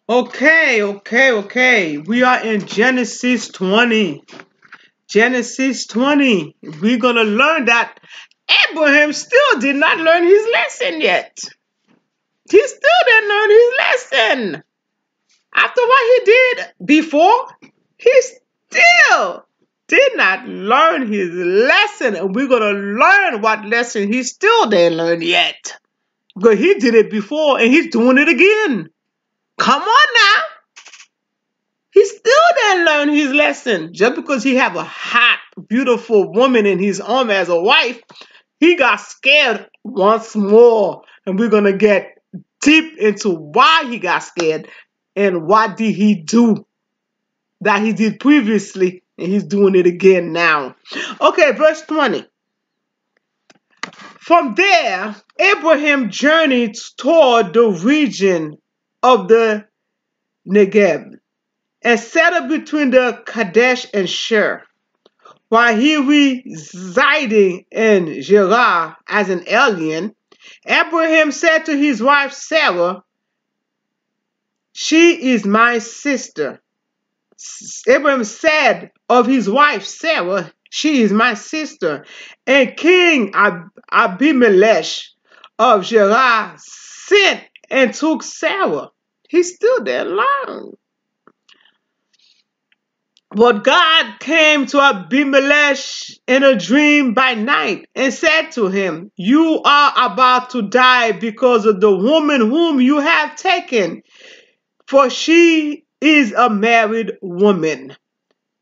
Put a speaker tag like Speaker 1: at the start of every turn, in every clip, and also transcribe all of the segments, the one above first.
Speaker 1: Okay. We are in Genesis 20. Genesis 20. We're going to learn that Abraham still did not learn his lesson yet. He still didn't learn his lesson. After what he did before, he still did not learn his lesson. And we're going to learn what lesson he still didn't learn yet. Because he did it before and he's doing it again. Come on now. He still didn't learn his lesson. Just because he have a hot, beautiful woman in his arm as a wife, he got scared once more. And we're going to get deep into why he got scared and what did he do that he did previously and he's doing it again now. Okay, verse 20. From there, Abraham journeyed toward the region of the Negev and settled between the Kadesh and Shur. While he residing in Gerar as an alien, Abraham said to his wife Sarah, "She is my sister." Abraham said of his wife Sarah, "She is my sister." And King Abimelech of Gerar sent and took Sarah. He's still there long. But God came to Abimelech in a dream by night and said to him, "You are about to die because of the woman whom you have taken, for she is a married woman."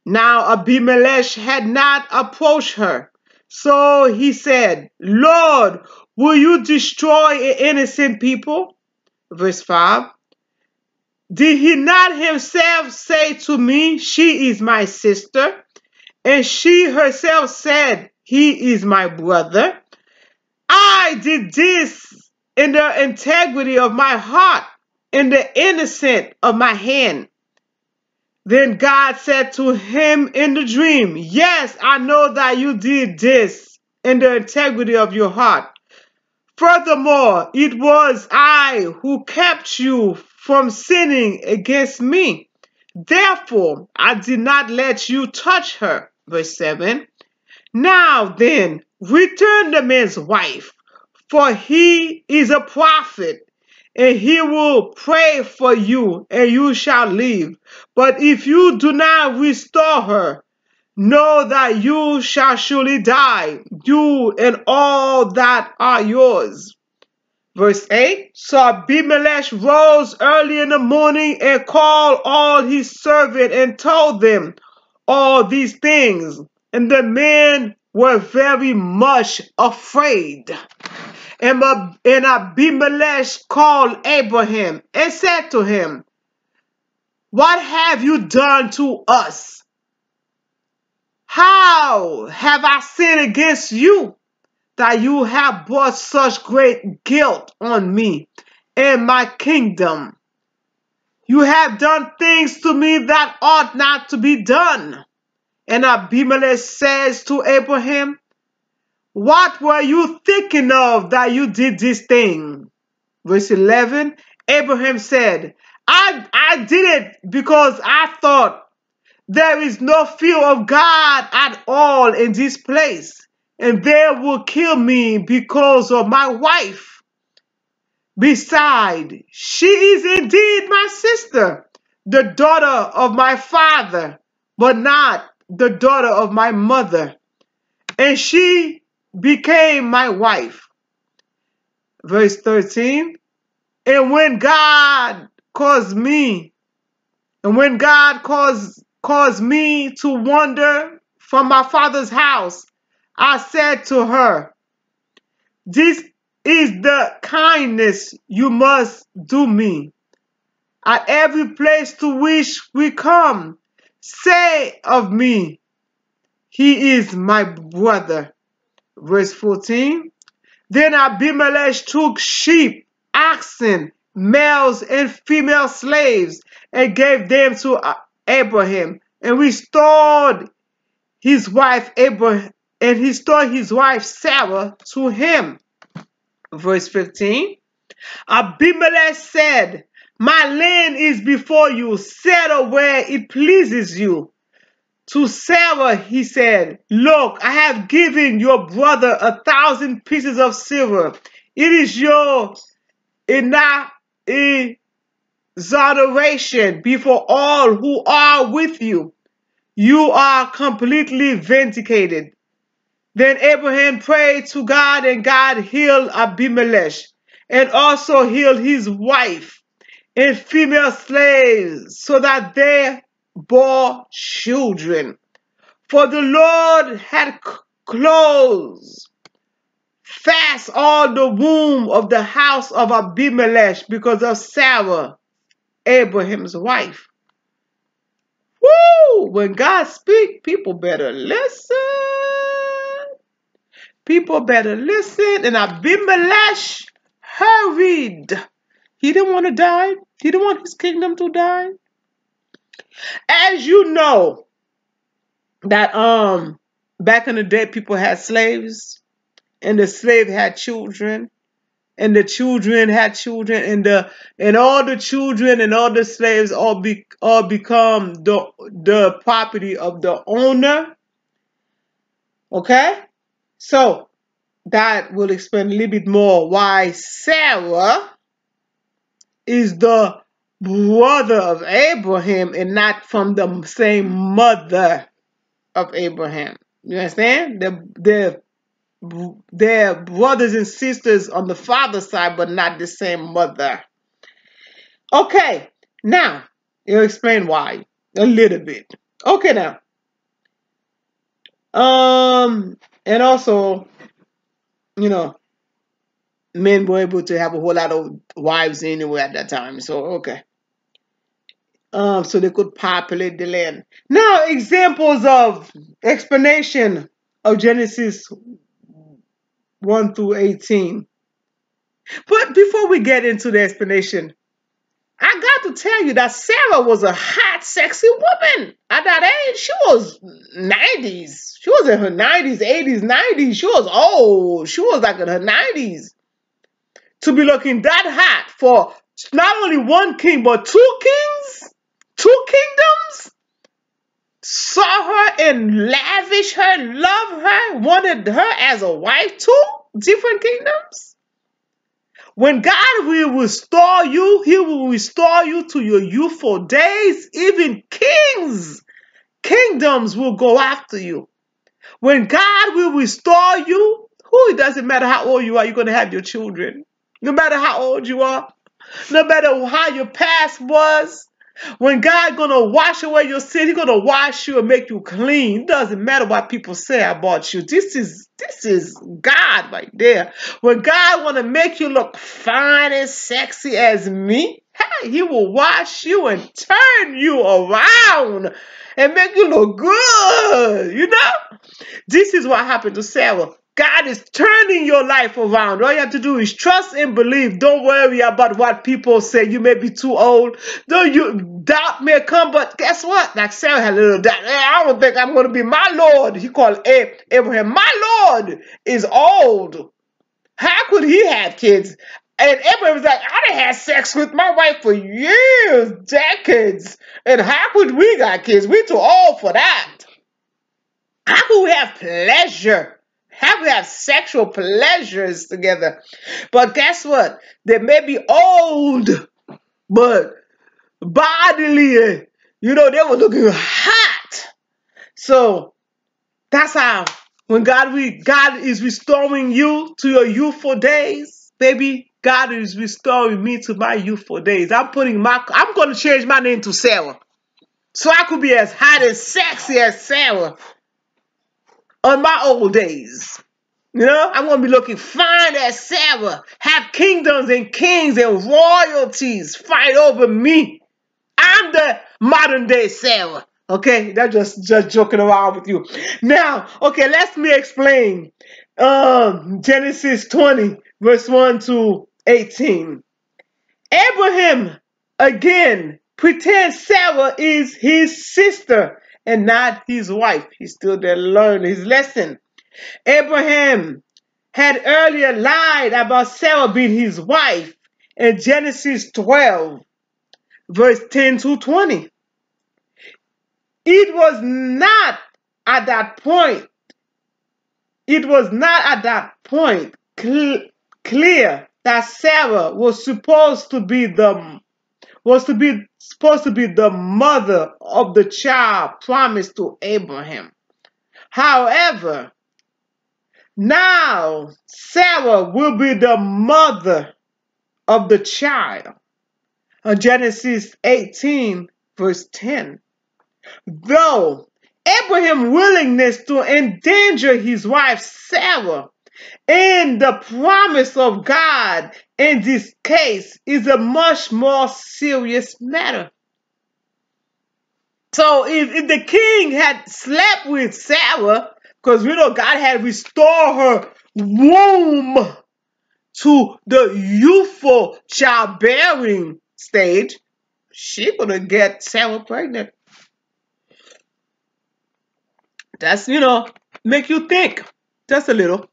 Speaker 1: Now Abimelech had not approached her. So he said, "Lord, will you destroy innocent people?" Verse 5. Did he not himself say to me, "She is my sister"? And she herself said, "He is my brother." I did this in the integrity of my heart, in the innocence of my hand. Then God said to him in the dream, "Yes, I know that you did this in the integrity of your heart. Furthermore, it was I who kept you from sinning against me. Therefore, I did not let you touch her." Verse 7. Now then, return the man's wife, for he is a prophet, and he will pray for you, and you shall live. But if you do not restore her, know that you shall surely die, you and all that are yours. Verse 8. So Abimelech rose early in the morning and called all his servants and told them all these things. And the men were very much afraid. And Abimelech called Abraham and said to him, "What have you done to us? How have I sinned against you, that you have brought such great guilt on me and my kingdom? You have done things to me that ought not to be done." And Abimelech says to Abraham, "What were you thinking of that you did this thing?" Verse 11, Abraham said, I did it because I thought there is no fear of God at all in this place, and they will kill me because of my wife. Besides, she is indeed my sister, the daughter of my father, but not the daughter of my mother, and she became my wife. Verse 13, and when God caused me to wander from my father's house, I said to her, "This is the kindness you must do me. At every place to which we come, say of me, 'He is my brother.'" Verse 14, then Abimelech took sheep, oxen, males and female slaves, and gave them to Abraham, and restored his wife Sarah to him. Verse 15, Abimelech said, My land is before you. Settle where it pleases you. To Sarah he said, look, I have given your brother 1,000 pieces of silver. It is your exoneration before all who are with you. You are completely vindicated. Then Abraham prayed to God, and God healed Abimelech and also healed his wife and female slaves so that they bore children. For the Lord had closed fast all the womb of the house of Abimelech because of Sarah, Abraham's wife. Woo! When God speaks, people better listen. People better listen. And Abimelech hurried. He didn't want to die. He didn't want his kingdom to die. As you know, that back in the day people had slaves, and the slave had children, and the children had children, and all the children and all the slaves all become the property of the owner. Okay? So that will explain a little bit more why Sarah is the brother of Abraham and not from the same mother of Abraham. You understand? They're brothers and sisters on the father's side, but not the same mother. Okay, now you'll explain why a little bit. Okay, now. And also, you know, men were able to have a whole lot of wives anyway at that time. So okay. So they could populate the land. Now, examples of explanation of Genesis 1 through 18. But before we get into the explanation, I got to tell you that Sarah was a hot, sexy woman at that age. She was 90s. She was in her 90s, 80s, 90s. She was old. She was like in her 90s. To be looking that hot for not only one king, but two kings, two kingdoms, saw her and lavished her, loved her, wanted her as a wife, two different kingdoms. When God will restore you, He will restore you to your youthful days. Even kingdoms will go after you. When God will restore you, it doesn't matter how old you are, you're going to have your children. No matter how old you are, no matter how your past was, when God's going to wash away your sin, He's going to wash you and make you clean. It doesn't matter what people say about you. This is God right there. When God want to make you look fine and sexy as me, hey, He will wash you and turn you around and make you look good. You know? This is what happened to Sarah. God is turning your life around. All you have to do is trust and believe. Don't worry about what people say. You may be too old. Doubt may come, but guess what? Like Sarah had a little doubt. I don't think I'm going to be my Lord. He called Abraham, my Lord is old. How could he have kids? And Abraham was like, I done had sex with my wife for years, decades. And how could we got kids? We too old for that. How could we have pleasure? How could we have sexual pleasures together? But guess what? They may be old, but bodily, they were looking hot. So that's how when God is restoring you to your youthful days, baby, God is restoring me to my youthful days. I'm going to change my name to Sarah. So I could be as hot and sexy as Sarah on my old days. I'm going to be looking fine as Sarah. Have kingdoms and kings and royalties fight over me. I'm the modern day Sarah. Okay, that's just joking around with you. Now, okay, let me explain. Genesis 20, verse 1 to 18. Abraham, again, pretends Sarah is his sister and not his wife. He's still there learning his lesson. Abraham had earlier lied about Sarah being his wife in Genesis 12. verse 10 to 20. It was not at that point, clear that Sarah was supposed to be the mother of the child promised to Abraham. However, now Sarah will be the mother of the child. Genesis 18, verse 10. Though Abraham's willingness to endanger his wife Sarah and the promise of God in this case is a much more serious matter. So if the king had slept with Sarah, because we know God had restored her womb to the youthful childbearing stage, she gonna get Sarah pregnant. That's, make you think just a little.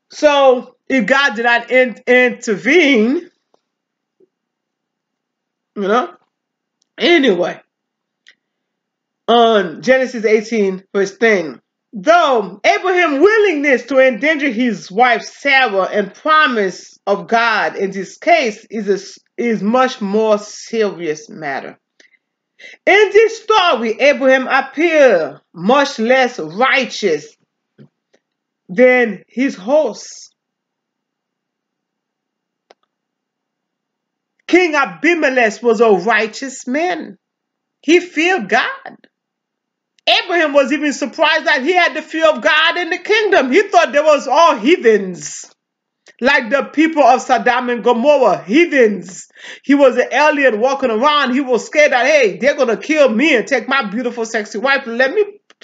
Speaker 1: So if God did not intervene, anyway, on Genesis 18, verse 10, though Abraham's willingness to endanger his wife Sarah and promise of God in this case is much more serious matter. In this story, Abraham appears much less righteous than his host. King Abimelech was a righteous man. He feared God. Abraham was even surprised that he had the fear of God in the kingdom. He thought they was all heathens, like the people of Sodom and Gomorrah, heathens. He was an alien walking around. He was scared that, hey, they're going to kill me and take my beautiful, sexy wife. Let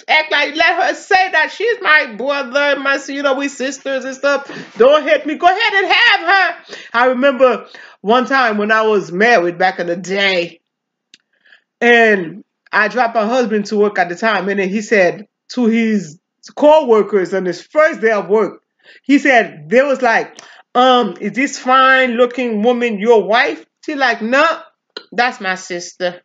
Speaker 1: her say that she's my brother, we sisters and stuff. Don't hit me. Go ahead and have her. I remember one time when I was married back in the day, and I dropped my husband to work at the time, and then he said to his co-workers on his first day of work, he said, they was like, is this fine looking woman your wife? She's like, no, that's my sister.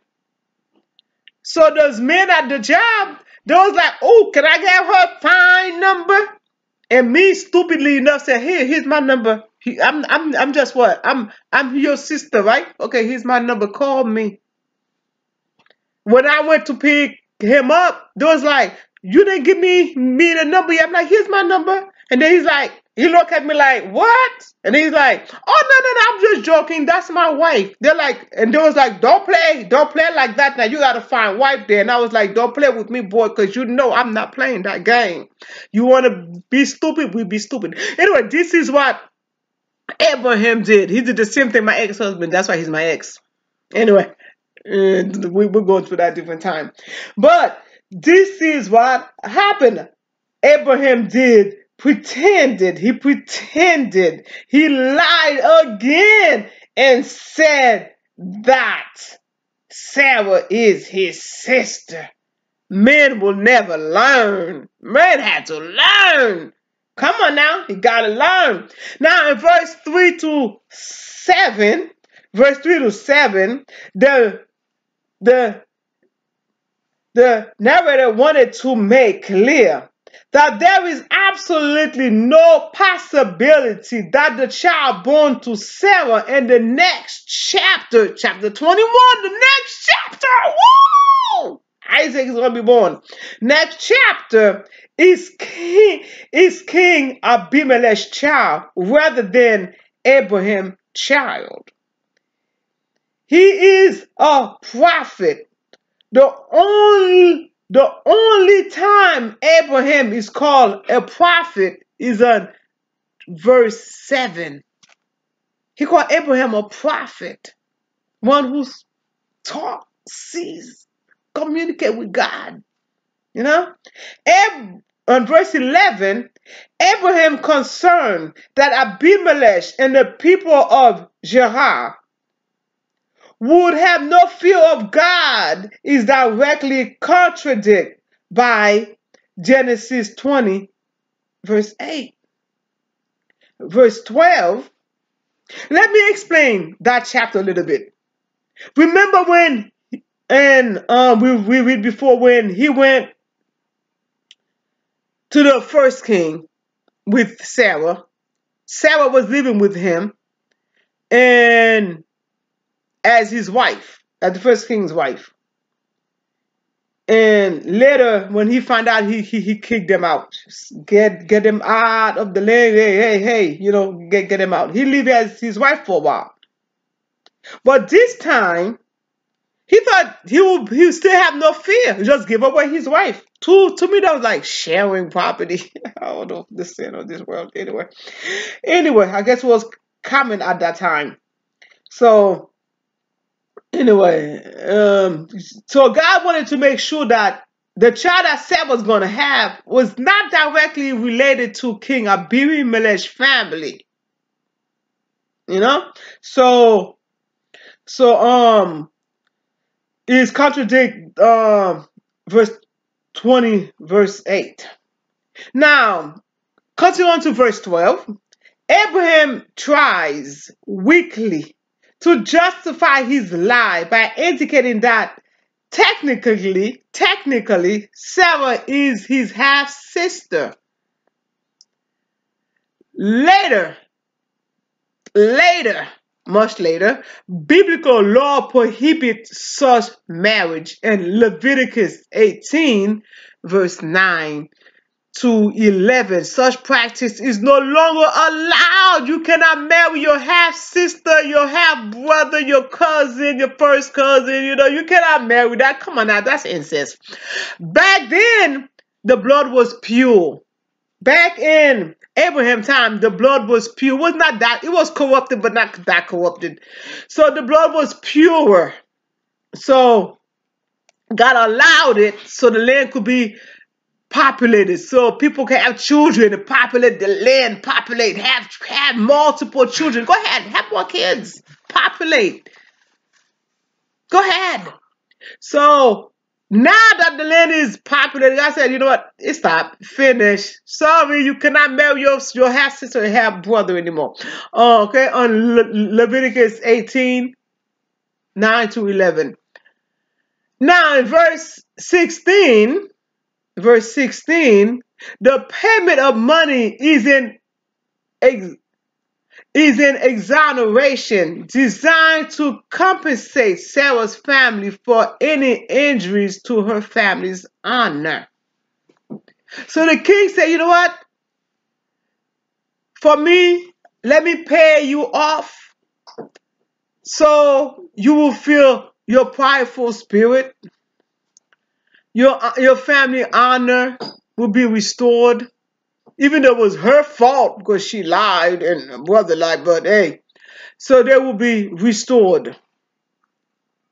Speaker 1: So those men at the job, they was like, oh, can I get her fine number? And me, stupidly enough, said, here's my number. I'm just what? I'm your sister, right? Okay, here's my number. Call me. When I went to pick him up, they was like, you didn't give me the number yet. I'm like, here's my number. And then he's like, he looked at me like, what? And he's like, oh, no, I'm just joking. That's my wife. They're like, and they was like, don't play like that. Now you got to find wife there. And I was like, don't play with me, boy, because I'm not playing that game. You want to be stupid? We be stupid. Anyway, this is what Abraham did. He did the same thing my ex-husband. That's why he's my ex. Anyway, we're going through that different time. But this is what happened. Abraham pretended. He lied again and said that Sarah is his sister. Men will never learn. Men had to learn. Come on now, you gotta learn. Now in verse 3 to 7, the narrator wanted to make clear that there is absolutely no possibility that the child born to Sarah in the next chapter, chapter 21, the next chapter, woo! Isaac is going to be born. Next chapter is King Abimelech's child rather than Abraham's child. He is a prophet. The only time Abraham is called a prophet is on verse 7. He called Abraham a prophet, one who talks, sees, communicate with God. On verse 11, Abraham concerned that Abimelech and the people of Gerar would have no fear of God is directly contradicted by Genesis 20, verse 8. Verse 12. Let me explain that chapter a little bit. Remember when, and we read before, when he went to the first king with Sarah. Sarah was living with him and as his wife, as the first king's wife. And later, when he found out, he kicked them out. Get them out of the land. Hey, get them out. He lived as his wife for a while. But this time, he thought he would still have no fear. Just give away his wife. To me, that was like sharing property. I don't know the sin of this world. Anyway, I guess it was common at that time. So anyway, so God wanted to make sure that the child that Sarah was going to have was not directly related to King Abimelech's family. You know, so is contradict verse 20, verse 8. Now, continue on to verse 12. Abraham tries weakly to justify his lie by indicating that technically, Sarah is his half sister. Later, much later, biblical law prohibits such marriage in Leviticus 18, verse 9 to 11. Such practice is no longer allowed. You cannot marry your half sister, your half brother, your cousin, your first cousin. You cannot marry that. Come on now, that's incest. Back then, the blood was pure. Back in Abraham's time, the blood was pure. It was not that, it was corrupted, but not that corrupted. So the blood was pure. So God allowed it so the land could be populated, so people can have children and populate the land, have multiple children. Go ahead, have more kids, populate. Go ahead. So now that the land is populated, I said, you know what? It's stop. Finish. Sorry, you cannot marry your half sister or half brother anymore. Okay, on Leviticus 18, 9 to 11. Now in verse 16, the payment of money is an exoneration designed to compensate Sarah's family for any injuries to her family's honor. So the king said, you know what? For me, let me pay you off so you will feel your prideful spirit. Your family honor will be restored. Even though it was her fault because she lied and her brother lied, but hey, so they will be restored.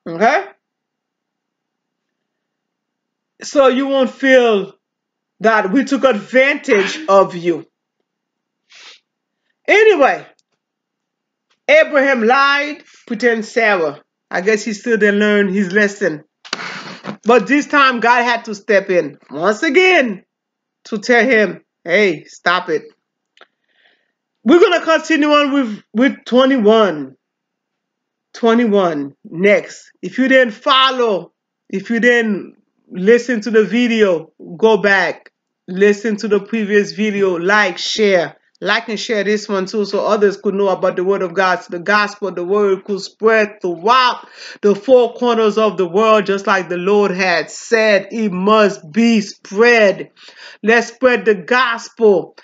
Speaker 1: Okay? So you won't feel that we took advantage of you. Anyway, Abraham lied, pretend Sarah. I guess he still didn't learn his lesson. But this time God had to step in once again to tell him, hey, stop it. We're going to continue on with 21. 21 next. If you didn't follow, if you didn't listen to the video, go back, listen to the previous video, like and share this one too, so others could know about the word of God, so the gospel, the word could spread throughout the four corners of the world, just like the Lord had said it must be spread. Let's spread the gospel.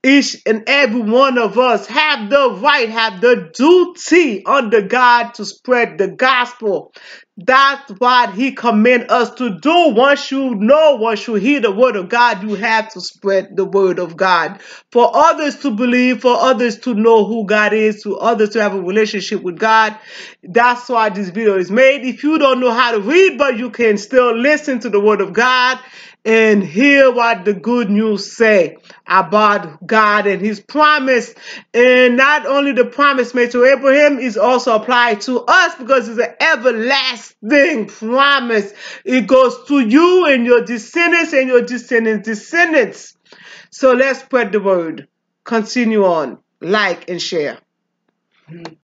Speaker 1: Each and every one of us have the right, have the duty under God to spread the gospel. That's what he commands us to do. Once you hear the word of God, you have to spread the word of God. For others to believe, for others to know who God is, for others to have a relationship with God. That's why this video is made. If you don't know how to read, but you can still listen to the word of God and hear what the good news say about God and his promise. And not only the promise made to Abraham is also applied to us, because it's an everlasting promise. It goes to you and your descendants and your descendants. So let's spread the word. Continue on. Like and share.